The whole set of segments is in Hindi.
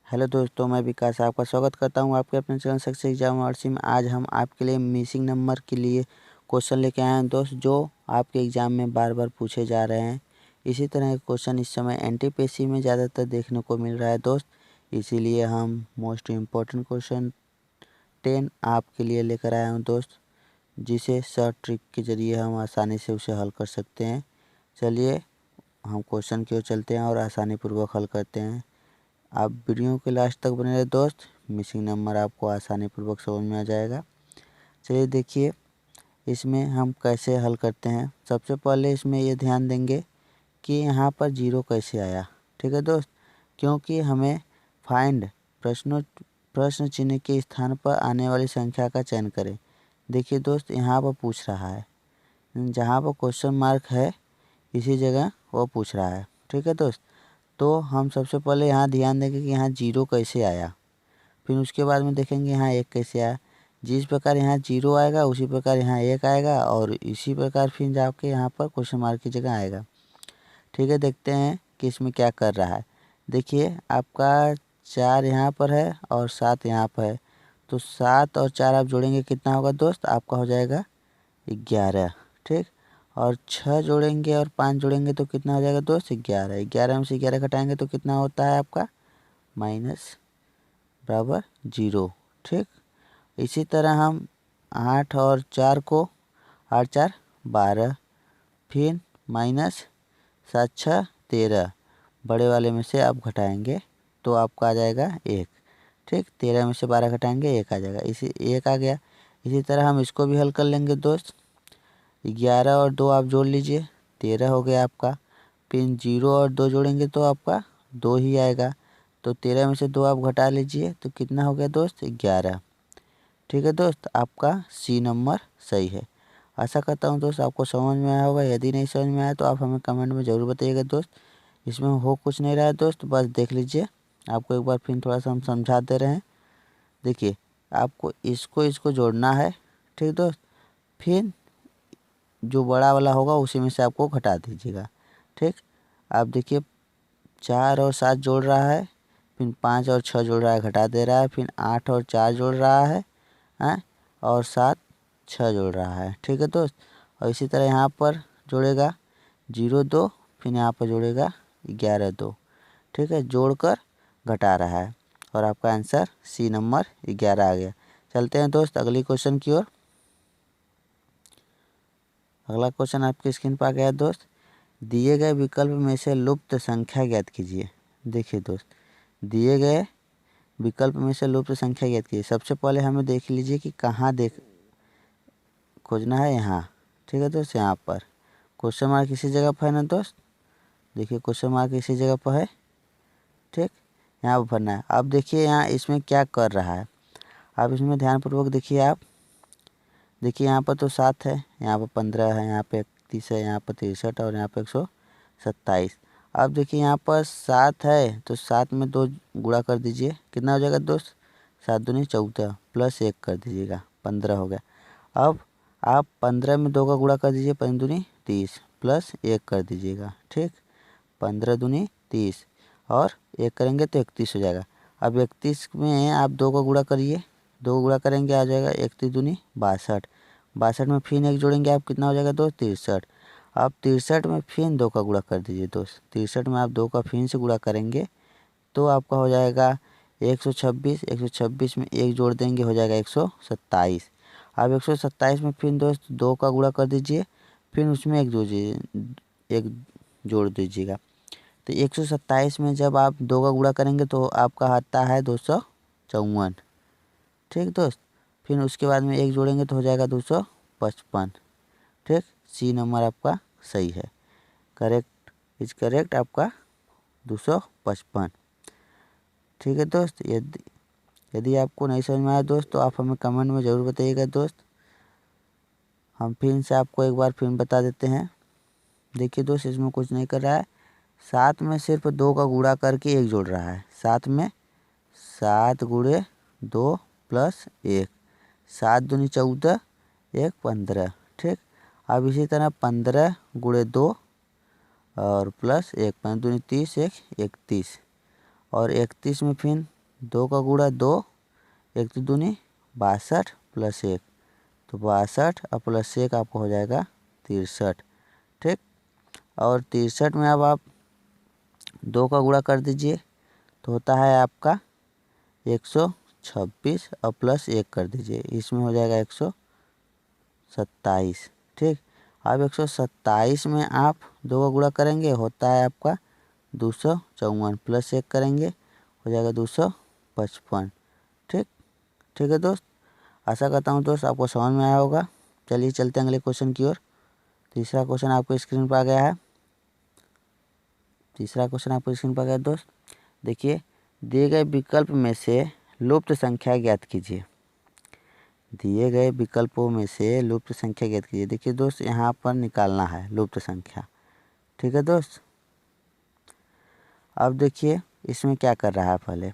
हेलो दोस्तों, मैं विकास आपका स्वागत करता हूं आपके अपने चैनल सक्सेस एग्जाम वार्षिक में। आज हम आपके लिए मिसिंग नंबर के लिए क्वेश्चन लेके आए हैं दोस्त, जो आपके एग्ज़ाम में बार बार पूछे जा रहे हैं। इसी तरह के क्वेश्चन इस समय एनटीपीसी में ज़्यादातर देखने को मिल रहा है दोस्त, इसीलिए हम मोस्ट इम्पोर्टेंट क्वेश्चन 10 आपके लिए लेकर आया हूँ दोस्त, जिसे शॉर्ट ट्रिक के ज़रिए हम आसानी से उसे हल कर सकते हैं। चलिए हम क्वेश्चन की ओर चलते हैं और आसानीपूर्वक हल करते हैं। आप वीडियो के लास्ट तक बने रहे दोस्त, मिसिंग नंबर आपको आसानीपूर्वक समझ में आ जाएगा। चलिए देखिए इसमें हम कैसे हल करते हैं। सबसे पहले इसमें ये ध्यान देंगे कि यहाँ पर जीरो कैसे आया। ठीक है दोस्त, क्योंकि हमें फाइंड प्रश्न चिन्ह के स्थान पर आने वाली संख्या का चयन करें। देखिए दोस्त, यहाँ पर पूछ रहा है, जहाँ पर क्वेश्चन मार्क है इसी जगह वो पूछ रहा है। ठीक है दोस्त, तो हम सबसे पहले यहाँ ध्यान देंगे कि यहाँ जीरो कैसे आया, फिर उसके बाद में देखेंगे यहाँ एक कैसे आया। जिस प्रकार यहाँ जीरो आएगा उसी प्रकार यहाँ एक आएगा और इसी प्रकार फिर जाके यहाँ पर क्वेश्चन मार्क की जगह आएगा। ठीक है, देखते हैं कि इसमें क्या कर रहा है। देखिए आपका 4 यहाँ पर है और 7 यहाँ पर है, तो 7 और 4 आप जोड़ेंगे कितना होगा दोस्त, आपका हो जाएगा 11। ठीक, और 6 जोड़ेंगे और 5 जोड़ेंगे तो कितना हो जाएगा दोस्त, 11। 11 में से 11 घटाएंगे तो कितना होता है आपका माइनस बराबर 0। ठीक, इसी तरह हम 8 और 4 को 8 4 12, फिर माइनस 7 6 13, बड़े वाले में से आप घटाएंगे तो आपका आ जाएगा 1। ठीक, 13 में से 12 घटाएंगे 1 आ जाएगा, इसी 1 आ गया। इसी तरह हम इसको भी हल कर लेंगे दोस्त। 11 और 2 आप जोड़ लीजिए, 13 हो गया आपका। फिर 0 और 2 जोड़ेंगे तो आपका 2 ही आएगा, तो 13 में से 2 आप घटा लीजिए तो कितना हो गया दोस्त, 11। ठीक है दोस्त, आपका सी नंबर सही है। आशा करता हूँ दोस्त आपको समझ में आया होगा। यदि नहीं समझ में आया तो आप हमें कमेंट में ज़रूर बताइएगा दोस्त। इसमें हो कुछ नहीं रहा है दोस्त, बस देख लीजिए। आपको एक बार फिर थोड़ा सा हम समझा दे रहे हैं। देखिए आपको इसको जोड़ना है। ठीक दोस्त, फिर जो बड़ा वाला होगा उसी में से आपको घटा दीजिएगा। ठीक, आप देखिए 4 और 7 जोड़ रहा है, फिर 5 और 6 जोड़ रहा है घटा दे रहा है, फिर 8 और 4 जोड़ रहा है और 7 6 जोड़ रहा है। ठीक है दोस्त, और इसी तरह यहाँ पर जोड़ेगा 0 2, फिर यहाँ पर जोड़ेगा 11 2। ठीक है, जोड़कर घटा रहा है और आपका आंसर सी नंबर 11 आ गया। चलते हैं दोस्त अगली क्वेश्चन की ओर। अगला क्वेश्चन आपकी स्क्रीन पर आ गया दोस्त। दिए गए विकल्प में से लुप्त संख्या ज्ञात कीजिए। देखिए दोस्त, दिए गए विकल्प में से लुप्त संख्या ज्ञात कीजिए। सबसे पहले हमें देख लीजिए कि कहाँ खोजना है, यहाँ। ठीक है दोस्त, यहाँ पर क्वेश्चन मार्क इसी जगह पर है ना दोस्त। देखिए क्वेश्चन मार्क इसी जगह पर है। ठीक, यहाँ पर भरना है। अब देखिए यहाँ इसमें क्या कर रहा है, आप इसमें ध्यानपूर्वक देखिए। आप देखिए यहाँ पर तो 7 है, यहाँ पर 15 है, यहाँ पे 31 है, यहाँ पर 63 और यहाँ पर 127। अब देखिए यहाँ पर 7 है तो 7 में 2 गुणा कर दीजिए, कितना हो जाएगा दोस्त, 7 दूनी 14 प्लस 1 कर दीजिएगा, 15 हो गया। अब आप 15 में 2 का गुणा कर दीजिए, 5 दूनी 30 प्लस 1 कर दीजिएगा। ठीक, 15 दूनी 30 और 1 करेंगे तो 31 हो जाएगा। अब 31 में आप 2 का गुणा करिए, 2 गुणा करेंगे आ जाएगा 31 दूनी 62, 62 में फिर 1 जोड़ेंगे आप कितना हो जाएगा दोस्त, 63। अब 63 में फिर 2 का गुणा कर दीजिए दोस्त, 63 में आप 2 का फिर से गुणा करेंगे तो आपका हो जाएगा 126। 126 में 1 जोड़ देंगे हो जाएगा 127। अब 127 में फिर दोस्त 2 का गुणा कर दीजिए, फिर उसमें 1 जोड़ दीजिएगा। तो 127 में जब आप 2 का गुणा करेंगे तो आपका आता है 254। ठीक दोस्त, फिर उसके बाद में 1 जोड़ेंगे तो हो जाएगा 255। ठीक, सी नंबर आपका सही है, करेक्ट इज करेक्ट आपका 255। ठीक है दोस्त, यदि आपको नहीं समझ में आया दोस्त तो आप हमें कमेंट में ज़रूर बताइएगा दोस्त। हम फिर से आपको एक बार फिर बता देते हैं। देखिए दोस्त, इसमें कुछ नहीं कर रहा है, 7 में सिर्फ 2 का गुणा करके 1 जोड़ रहा है। 7 में 7 गुणे 2 प्लस 1, 7 दूनी 14, 1 15। ठीक, अब इसी तरह 15 गुणे 2 और प्लस 1, 5 दूनी 30, 1 31 और 31 में फिर 2 का गुणा 2, 1 तो दूनी 62 प्लस 1, तो 62 और प्लस 1 आपको हो जाएगा 63। ठीक, और 63 में अब आप 2 का गुणा कर दीजिए तो होता है आपका 126 और प्लस 1 कर दीजिए, इसमें हो जाएगा 127। ठीक, अब 127 में आप 2 का गुणा करेंगे होता है आपका 254, प्लस 1 करेंगे हो जाएगा 255। ठीक, ठीक है दोस्त, आशा करता हूँ दोस्त आपको समझ में आया होगा। चलिए चलते हैं अगले क्वेश्चन की ओर। तीसरा क्वेश्चन आपको स्क्रीन पर आ गया है। तीसरा क्वेश्चन आपको स्क्रीन पर आ गया दोस्त। देखिए, दिए गए विकल्प में से लुप्त संख्या ज्ञात कीजिए। दिए गए विकल्पों में से लुप्त संख्या ज्ञात कीजिए। देखिए दोस्त, यहाँ पर निकालना है लुप्त संख्या। ठीक है दोस्त, अब देखिए इसमें क्या कर रहा है। पहले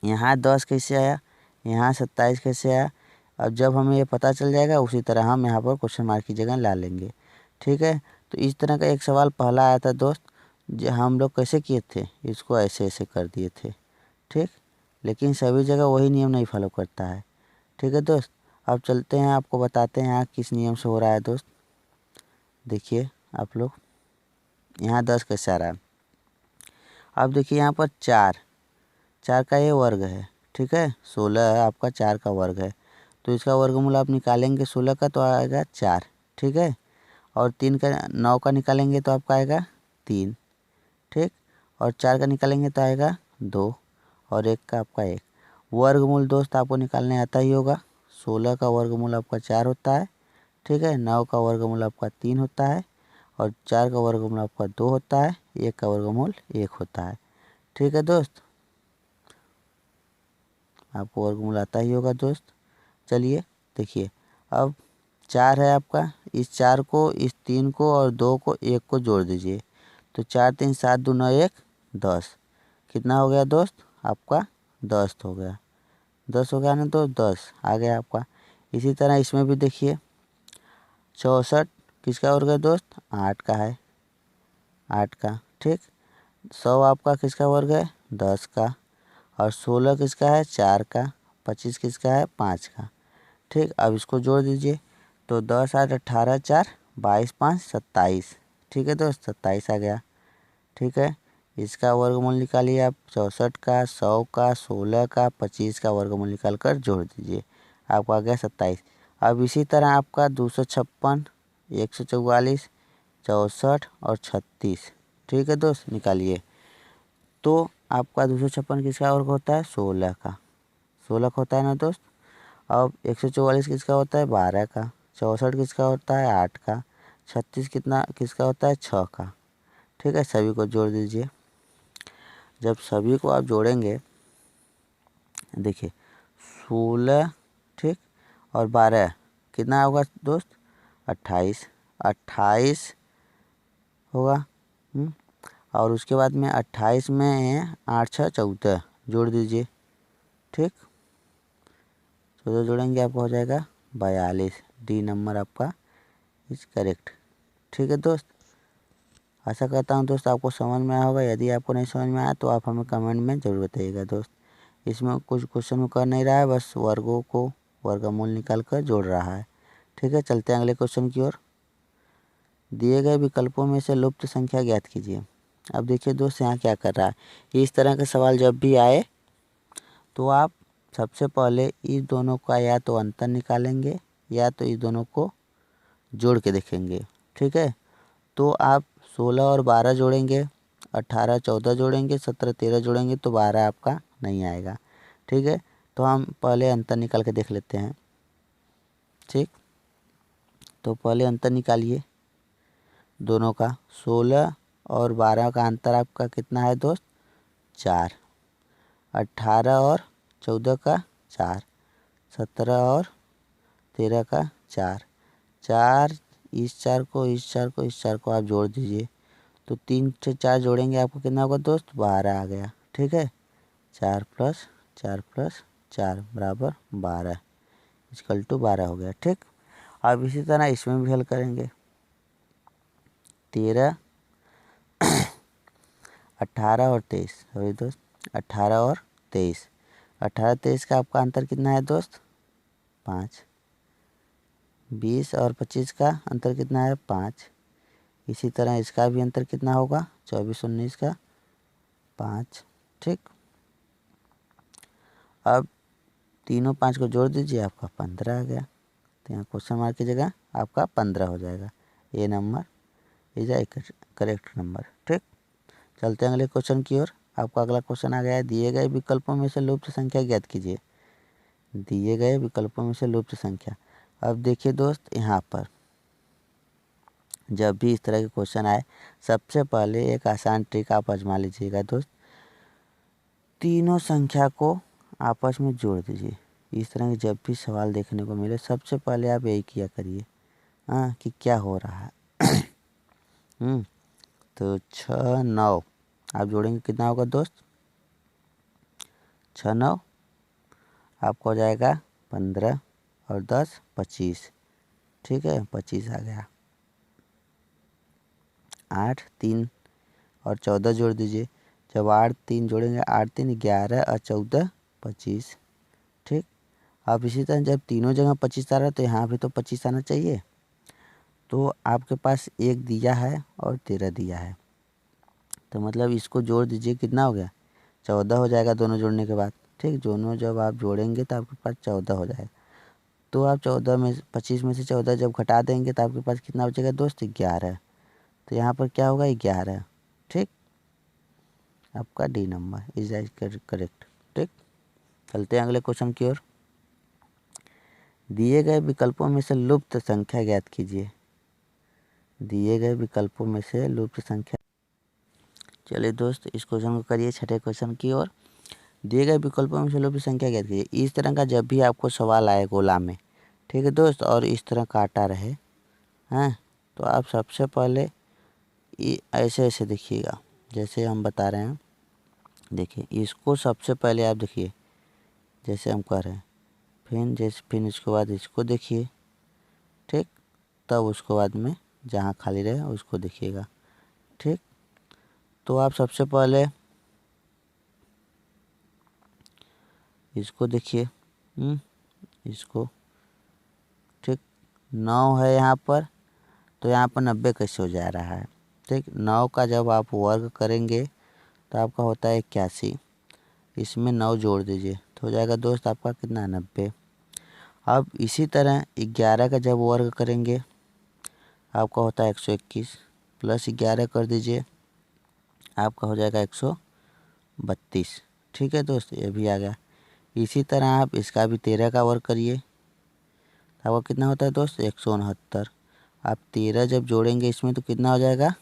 यहाँ 10 कैसे आया, यहाँ 27 कैसे आया। अब जब हमें ये पता चल जाएगा उसी तरह हम यहाँ पर क्वेश्चन मार्क की जगह ला लेंगे। ठीक है, तो इस तरह का एक सवाल पहला आया था दोस्त, जो हम लोग कैसे किए थे, इसको ऐसे ऐसे कर दिए थे। ठीक, लेकिन सभी जगह वही नियम नहीं फॉलो करता है। ठीक है दोस्त, अब चलते हैं आपको बताते हैं यहाँ किस नियम से हो रहा है दोस्त। देखिए आप लोग, यहाँ 10 कैसे आ रहा है। अब देखिए यहाँ पर 4 का ये वर्ग है। ठीक है, 16 आपका 4 का वर्ग है, तो इसका वर्गमूल आप निकालेंगे 16 का तो आएगा 4। ठीक है, और 9 का निकालेंगे तो आपका आएगा 3। ठीक, और 4 का निकालेंगे तो आएगा 2, और 1 का आपका 1। वर्गमूल दोस्त आपको निकालने आता ही होगा। 16 का वर्गमूल आपका 4 होता है। ठीक है, 9 का वर्गमूल आपका 3 होता है, और 4 का वर्गमूल आपका 2 होता है, 1 का वर्गमूल 1 होता है। ठीक है दोस्त, आपको वर्गमूल आता ही होगा दोस्त। चलिए देखिए, अब 4 है आपका, इस 4 को, इस 3 को और 2 को 1 को जोड़ दीजिए, तो 4 3 7 2 9 1 10। कितना हो गया दोस्त आपका, 10 हो गया। 10 हो गया ना, तो 10 आ गया आपका। इसी तरह इसमें भी देखिए, 64 किसका वर्ग है दोस्त, 8 का है, 8 का। ठीक, 100 आपका किसका वर्ग है, 10 का, और 16 किसका है, 4 का, 25 किसका है, 5 का। ठीक, अब इसको जोड़ दीजिए, तो 10 8 18 4 22 5 27। ठीक है दोस्त, 27 आ गया। ठीक है, इसका वर्गमूल निकालिए आप, 64 का, 100 का, 16 का, 25 का वर्गमूल निकाल कर जोड़ दीजिए, आपको आ गया 27। अब इसी तरह आपका 256, 144, 64 और 36। ठीक है दोस्त, निकालिए, तो आपका 256 किसका वर्ग होता है, 16 का, 16 का होता है ना दोस्त। अब 144 किसका होता है, 12 का, 64 किसका होता है, 8 का, 36 कितना किसका होता है, 6 का। ठीक है, सभी को जोड़ दीजिए। जब सभी को आप जोड़ेंगे, देखिए 16, ठीक, और 12 कितना होगा दोस्त, 28, 28 होगा। और उसके बाद में 28 में 8 6 14 जोड़ दीजिए। ठीक, 14 जोड़ेंगे आपको हो जाएगा 42। डी नंबर आपका इज करेक्ट। ठीक है दोस्त, आशा करता हूँ दोस्त आपको समझ में आया होगा। यदि आपको नहीं समझ में आया तो आप हमें कमेंट में ज़रूर बताइएगा दोस्त। इसमें कुछ क्वेश्चन में कर नहीं रहा है, बस वर्गों को वर्गमूल निकाल कर जोड़ रहा है। ठीक है, चलते हैं अगले क्वेश्चन की ओर। दिए गए विकल्पों में से लुप्त संख्या ज्ञात कीजिए। अब देखिए दोस्त, यहाँ क्या कर रहा है, इस तरह के सवाल जब भी आए तो आप सबसे पहले इस दोनों का या तो अंतर निकालेंगे या तो इस दोनों को जोड़ के देखेंगे। ठीक है, तो आप 16 और 12 जोड़ेंगे, 18 14 जोड़ेंगे, 17 13 जोड़ेंगे तो 12 आपका नहीं आएगा। ठीक है, तो हम पहले अंतर निकाल के देख लेते हैं। ठीक, तो पहले अंतर निकालिए दोनों का। 16 और 12 का अंतर आपका कितना है दोस्त, 4। 18 और 14 का 4, 17 और 13 का 4, 4 इस 4 को इस 4 को इस 4 को आप जोड़ दीजिए, तो 3 से 4 जोड़ेंगे आपको कितना होगा दोस्त, 12 आ गया। ठीक है, 4 + 4 + 4 बराबर 12 इक्वल टू 12 हो गया। ठीक, अब इसी तरह इसमें भी हल करेंगे। 13 18 और 23, सॉरी दोस्त 18 और 23, 18-23 का आपका अंतर कितना है दोस्त? 5। 20 और 25 का अंतर कितना है? 5। इसी तरह इसका भी अंतर कितना होगा? 24-19 का 5। ठीक, अब तीनों 5 को जोड़ दीजिए, आपका 15 आ गया। तो यहाँ क्वेश्चन मार्क की जगह आपका 15 हो जाएगा। A number is A correct number. ठीक, चलते हैं अगले क्वेश्चन की ओर। आपका अगला क्वेश्चन आ गया है, दिए गए विकल्पों में से लुप्त संख्या ज्ञात कीजिए। दिए गए विकल्पों में से लुप्त संख्या। अब देखिए दोस्त, यहाँ पर जब भी इस तरह के क्वेश्चन आए, सबसे पहले एक आसान ट्रिक आप आजमा लीजिएगा दोस्त। तीनों संख्या को आपस में जोड़ दीजिए। इस तरह के जब भी सवाल देखने को मिले, सबसे पहले आप यही किया करिए, हाँ, कि क्या हो रहा है। तो 6 9 आप जोड़ेंगे, कितना होगा दोस्त? 6 9 आपको हो जाएगा 15 और 10 25। ठीक है, 25 आ गया। 8 3 और 14 जोड़ दीजिए। जब 8 3 जोड़ेंगे, 8 3 11 और 14 25। ठीक, अब इसी तरह जब तीनों जगह 25 आ रहा है, तो यहाँ भी तो 25 आना चाहिए। तो आपके पास 1 दिया है और 13 दिया है, तो मतलब इसको जोड़ दीजिए, कितना हो गया? 14 हो जाएगा दोनों जोड़ने के बाद। ठीक, दोनों जब आप जोड़ेंगे तो आपके पास 14 हो जाएगा। तो आप 14 में 25 में से 14 जब घटा देंगे, तो आपके पास कितना बचेगा दोस्त? 11। तो यहाँ पर क्या होगा? 11। ठीक, आपका डी नंबर इज करेक्ट। ठीक, चलते हैं अगले क्वेश्चन की ओर। दिए गए विकल्पों में से लुप्त संख्या ज्ञात कीजिए। दिए गए विकल्पों में से लुप्त संख्या। चलिए दोस्त, इस क्वेश्चन को करिए छठे क्वेश्चन की ओर। दिए गए विकल्पों में से लुप्त संख्या ज्ञात कीजिए। इस तरह का जब भी आपको सवाल आए गोला में, ठीक है दोस्त, और इस तरह काटा रहे, हैं, तो आप सबसे पहले ऐसे ऐसे देखिएगा, जैसे हम बता रहे हैं। देखिए, इसको सबसे पहले आप देखिए, जैसे हम कर रहे हैं, फिर इसके बाद इसको देखिए। ठीक, तब उसके बाद में जहाँ खाली रहे उसको देखिएगा। ठीक, तो आप सबसे पहले इसको देखिए, इसको। ठीक, 9 है यहाँ पर, तो यहाँ पर 90 कैसे हो जा रहा है? ठीक, 9 का जब आप वर्ग करेंगे तो आपका होता है 81। इसमें 9 जोड़ दीजिए, तो हो जाएगा दोस्त आपका कितना? 90। अब इसी तरह 11 का जब वर्ग करेंगे, आपका होता है 121, प्लस 11 कर दीजिए, आपका हो जाएगा 132। ठीक है दोस्त, ये भी आ गया। इसी तरह आप इसका भी 13 का वर्ग करिए, आपका कितना होता है दोस्त? 169। आप 13 जब जोड़ेंगे इसमें, तो कितना हो जाएगा?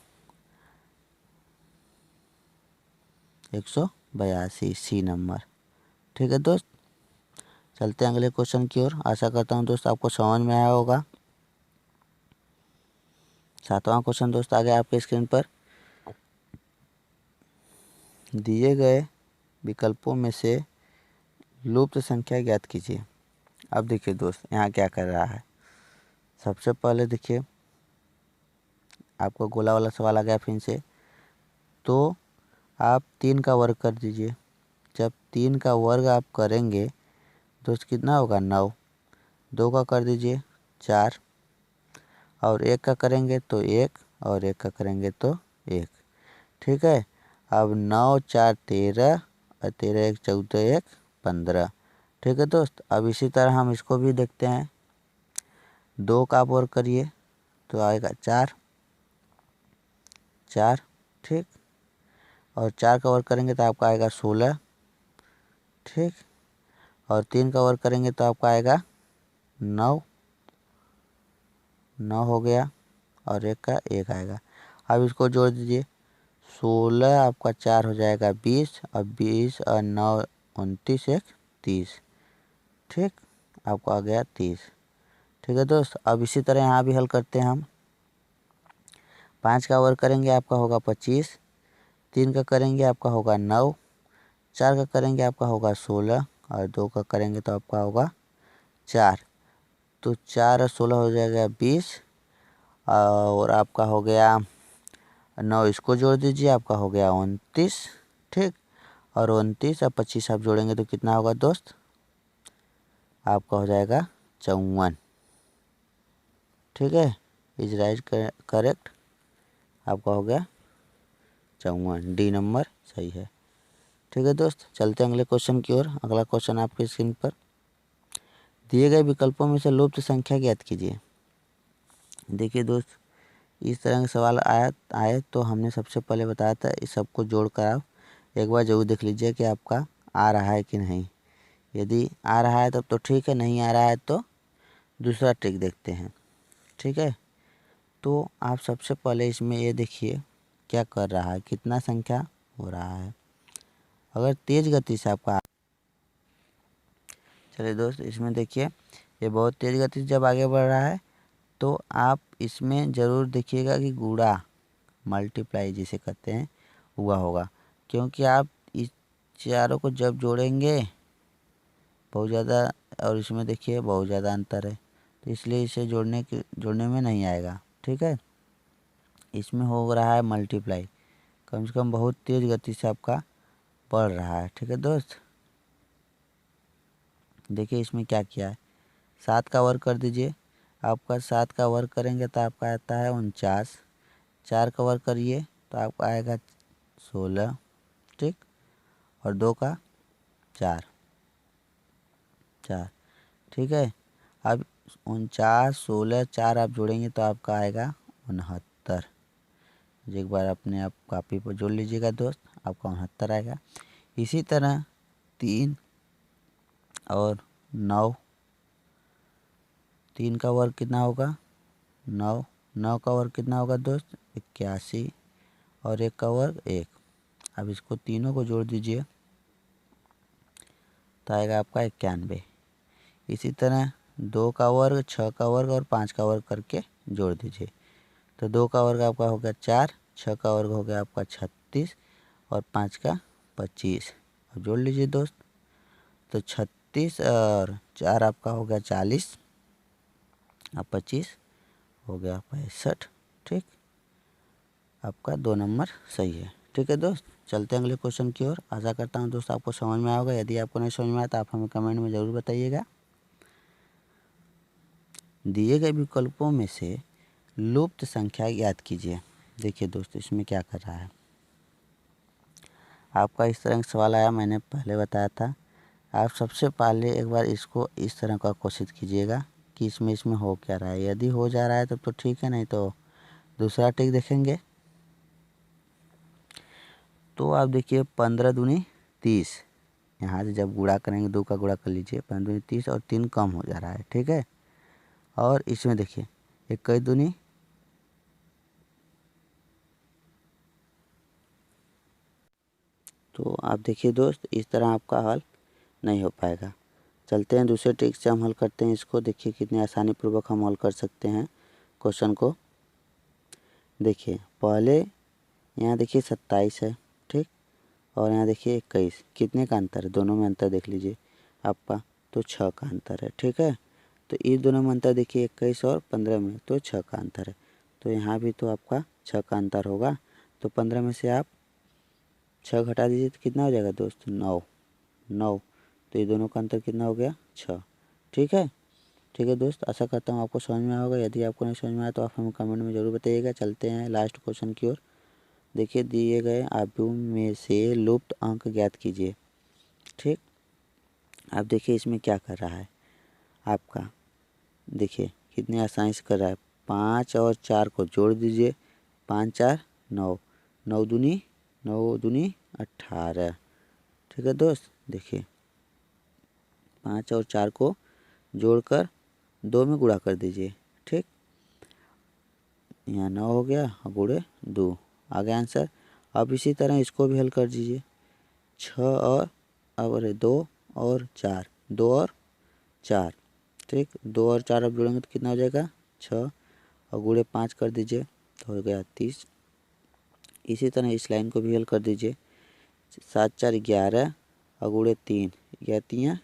182, सी नंबर। ठीक है दोस्त, चलते हैं अगले क्वेश्चन की ओर। आशा करता हूँ दोस्त आपको समझ में आया होगा। 7वां क्वेश्चन दोस्त आ गया आपके स्क्रीन पर। दिए गए विकल्पों में से लुप्त संख्या ज्ञात कीजिए। अब देखिए दोस्त, यहाँ क्या कर रहा है। सबसे पहले देखिए, आपको गोला वाला सवाल आ गया फिर से, तो आप 3 का वर्ग कर दीजिए। जब 3 का वर्ग आप करेंगे तो कितना होगा? 9। 2 का कर दीजिए 4, और 1 का करेंगे तो 1, और 1 का करेंगे तो 1। ठीक है, अब 9 4 13, और 13 1 14 1 15। ठीक है दोस्त, अब इसी तरह हम इसको भी देखते हैं। 2 का आप वर्ग करिए तो आएगा 4। ठीक, और 4 का वर्ग करेंगे तो आपका आएगा 16। ठीक, और 3 का वर्ग करेंगे तो आपका आएगा 9। 9 हो गया, और 1 का 1 आएगा। अब इसको जोड़ दीजिए, 16 आपका 4 हो जाएगा 20, और 20 और 9 29 1 30। ठीक, आपको आ गया 30। ठीक है दोस्त, अब इसी तरह यहाँ भी हल करते हैं हम। 5 का वर्ग करेंगे आपका होगा 25, 3 का करेंगे आपका होगा 9, 4 का करेंगे आपका होगा 16, और 2 का करेंगे तो आपका होगा 4। तो 4 और 16 हो जाएगा 20, और आपका हो गया 9, इसको जोड़ दीजिए, आपका हो गया 29। ठीक, और 29 और 25 आप जोड़ेंगे तो कितना होगा दोस्त, आपका हो जाएगा 54। ठीक है, इज राइट करेक्ट, आपका हो गया 54, डी नंबर सही है। ठीक है दोस्त, चलते हैं अगले क्वेश्चन की ओर। अगला क्वेश्चन आपकी स्क्रीन पर, दिए गए विकल्पों में से लुप्त संख्या ज्ञात कीजिए। देखिए दोस्त, इस तरह का सवाल आए तो हमने सबसे पहले बताया था इस सबको जोड़कर आप एक बार ज़रूर देख लीजिए कि आपका आ रहा है कि नहीं। यदि आ रहा है तब तो ठीक है, नहीं आ रहा है तो दूसरा ट्रिक देखते हैं। ठीक है, तो आप सबसे पहले इसमें ये देखिए क्या कर रहा है, कितना संख्या हो रहा है। अगर तेज़ गति से आपका, चलिए दोस्त इसमें देखिए ये बहुत तेज़ गति से जब आगे बढ़ रहा है तो आप इसमें ज़रूर देखिएगा कि गुणा मल्टीप्लाई जिसे कहते हैं हुआ होगा, क्योंकि आप इस चारों को जब जोड़ेंगे बहुत ज़्यादा, और इसमें देखिए बहुत ज़्यादा अंतर है, तो इसलिए इसे जोड़ने में नहीं आएगा। ठीक है, इसमें हो रहा है मल्टीप्लाई, कम से कम बहुत तेज़ गति से आपका बढ़ रहा है। ठीक है दोस्त, देखिए इसमें क्या किया है, 7 का वर्ग कर दीजिए। आपका 7 का वर्ग करेंगे तो आपका आता है 49, 4 का वर्ग करिए तो आपका आएगा 16। ठीक, और 2 का 4, ठीक है। अब 49, 16, 4 आप जोड़ेंगे तो आपका आएगा 69। एक बार अपने आप कॉपी पर जोड़ लीजिएगा दोस्त, आपका 69 आएगा। इसी तरह 3 और 9, 3 का वर्ग कितना होगा 9, 9 का वर्ग कितना होगा दोस्त 81, और 1 का वर्ग 1। अब इसको तीनों को जोड़ दीजिए तो आएगा आपका 91। इसी तरह 2 का वर्ग, 6 का वर्ग और 5 का वर्ग करके जोड़ दीजिए तो 2 का वर्ग आपका हो गया 4, 6 का वर्ग हो गया आपका 36 और 5 का 25। अब जोड़ लीजिए दोस्त तो 36 और 4 आपका हो गया 40 और 25 हो गया 65। ठीक, आपका 2 नंबर सही है। ठीक है दोस्त, चलते हैं अगले क्वेश्चन की ओर। आशा करता हूँ दोस्त आपको समझ में आया होगा। यदि आपको नहीं समझ में आया तो आप हमें कमेंट में ज़रूर बताइएगा। दिए गए विकल्पों में से लुप्त संख्या याद कीजिए। देखिए दोस्त इसमें क्या कर रहा है, आपका इस तरह का सवाल आया, मैंने पहले बताया था। आप सबसे पहले एक बार इसको इस तरह का कोशिश कीजिएगा कि इसमें हो क्या रहा है। यदि हो जा रहा है तब तो ठीक है, नहीं तो दूसरा ट्रिक देखेंगे। तो आप देखिए 15 दूनी 30, यहाँ से जब गुणा करेंगे 2 का गुणा कर लीजिए, 15 दूनी 30 और 3 कम हो जा रहा है। ठीक है, और इसमें देखिए 21 दूनी, तो आप देखिए दोस्त इस तरह आपका हल नहीं हो पाएगा। चलते हैं दूसरे ट्रिक से हम हल करते हैं इसको। देखिए कितनी आसानी पूर्वक हम हल कर सकते हैं क्वेश्चन को। देखिए पहले यहाँ देखिए 27 है, ठीक, और यहाँ देखिए 21, कितने का अंतर है, दोनों में अंतर देख लीजिए आपका, तो 6 का अंतर है। ठीक है, तो ये दोनों में अंतर देखिए 21 और 15 में, तो 6 का अंतर है। तो यहाँ भी तो आपका 6 का अंतर होगा। तो 15 में से आप 6 घटा दीजिए तो कितना हो जाएगा दोस्त 9, 9, तो ये दोनों का अंतर कितना हो गया 6। ठीक है, ठीक है दोस्त, आशा करता हूँ आपको समझ में आया होगा। यदि आपको नहीं समझ में आया तो आप हमें कमेंट में ज़रूर बताइएगा। चलते हैं लास्ट क्वेश्चन की ओर। देखिए दिए गए आव्यूह में से लुप्त अंक ज्ञात कीजिए। ठीक, आप देखिए इसमें क्या कर रहा है आपका, देखिए कितनी आसानी से कर रहा है। 5 और 4 को जोड़ दीजिए, 5 4 9, 9 दूनी 18। ठीक है दोस्त, देखिए 5 और 4 को जोड़कर 2 में गुणा कर दीजिए। ठीक, यहाँ 9 हो गया और गुणे 2 आ गया आंसर। अब इसी तरह इसको भी हल कर दीजिए। 6 और अरे 2 और 4, 2 और 4, ठीक, 2 और 4 अब जोड़ेंगे तो कितना हो जाएगा 6, और गुणे 5 कर दीजिए तो हो गया 30। इसी तरह इस लाइन को भी हल कर दीजिए। 7 4 11 और गुणे 3, 11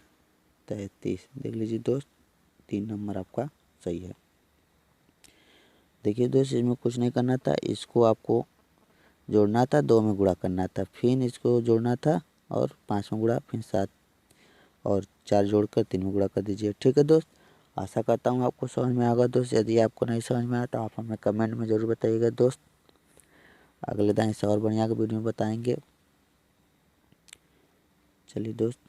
33। देख लीजिए दोस्त 3 नंबर आपका सही है। देखिए दोस्त इसमें कुछ नहीं करना था, इसको आपको जोड़ना था, 2 में गुणा करना था, फिर इसको जोड़ना था और 5 में गुणा फिर 7 और 4 जोड़कर 3 में गुणा कर दीजिए। ठीक है दोस्त, आशा करता हूँ आपको समझ में आएगा दोस्त। यदि आपको नहीं समझ में आया तो आप हमें कमेंट में ज़रूर बताइएगा दोस्त। अगले दिन से और बढ़िया के वीडियो में बताएंगे। चलिए दोस्त।